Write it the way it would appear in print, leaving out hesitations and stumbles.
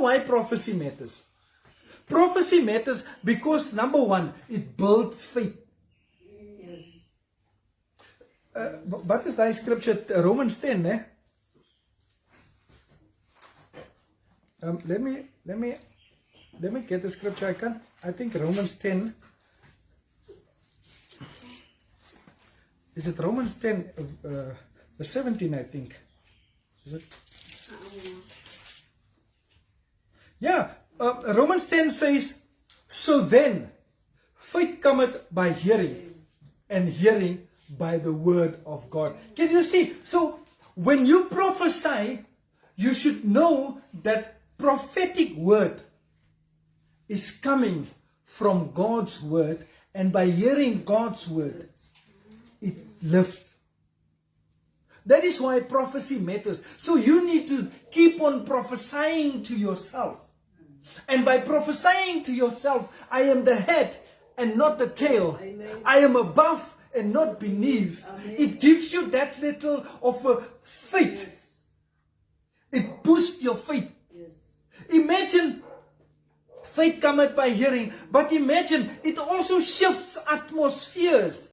why prophecy matters? Prophecy matters because, number one, it builds faith. Yes. Wat is daai scripture? Romans 10, eh? Let me get the scripture. I think Romans 10. Is it Romans 10, the 17, I think? Is it? Yeah, Romans 10 says, so then, faith cometh by hearing, and hearing by the word of God. Can you see? So, when you prophesy, you should know that prophetic word is coming from God's word, and by hearing God's word, it lives. That is why prophecy matters. So you need to keep on prophesying to yourself. And by prophesying to yourself, I am the head and not the tail. Amen. I am above and not beneath. Amen. It gives you that little of a faith. Yes. It boosts your faith. Yes. Imagine, faith cometh by hearing, but imagine, it also shifts atmospheres.